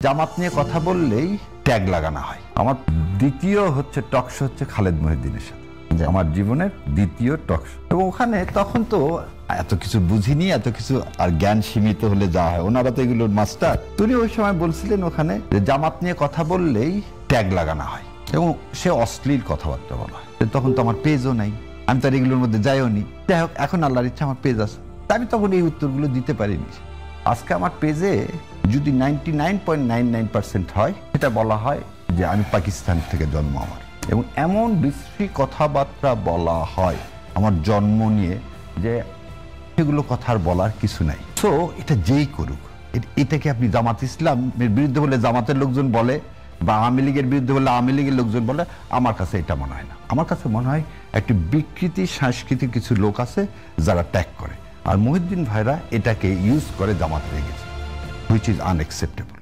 জামাত নিয়ে কথা বললেই ট্যাগ লাগানো হয়। আমার দ্বিতীয় হচ্ছে টকশো হচ্ছে খালেদ মহিউদ্দিনের সাথে, আমার জীবনের দ্বিতীয় টকশো। এবং ওখানে তখন তো এত কিছু বুঝিনি, এত কিছু আর জ্ঞান সীমিত হলে যা হয়, ওনারা তো এগুলোর মাস্টার। তিনি ওই সময় বলছিলেন ওখানে যে জামাত নিয়ে কথা বললেই ট্যাগ লাগানো হয় এবং সে অশ্লীল কথাবার্তা বলা হয়। তখন তো আমার পেজও নাই, আমি তার এগুলোর মধ্যে যাইও নি। যাই হোক, এখন আল্লাহর ইচ্ছা আমার পেজ আছে, আমি তখন এই উত্তরগুলো দিতে পারিনি। আজকে আমার পেজে যদি 99.99% হয়, এটা বলা হয় যে আমি পাকিস্তান থেকে জন্ম আমার, এবং এমন বিশ্রী কথাবার্তা বলা হয় আমার জন্ম নিয়ে যে সেগুলো কথার বলার কিছু নাই। সো এটা যেই করুক, এটাকে আপনি জামাত ইসলামের বিরুদ্ধে বলে জামাতের লোকজন বলে বা আওয়ামী লীগের বিরুদ্ধে বলে আওয়ামী লীগের লোকজন বলে, আমার কাছে এটা মনে হয় না। আমার কাছে মনে হয় একটি বিকৃতি সাংস্কৃতিক কিছু লোক আছে যারা ট্যাগ করে, আর মহিউদ্দিন ভাইরা এটাকে ইউজ করে জামাত হয়ে গেছে, হুইচ ইজ আনএক্সেপ্টেবল।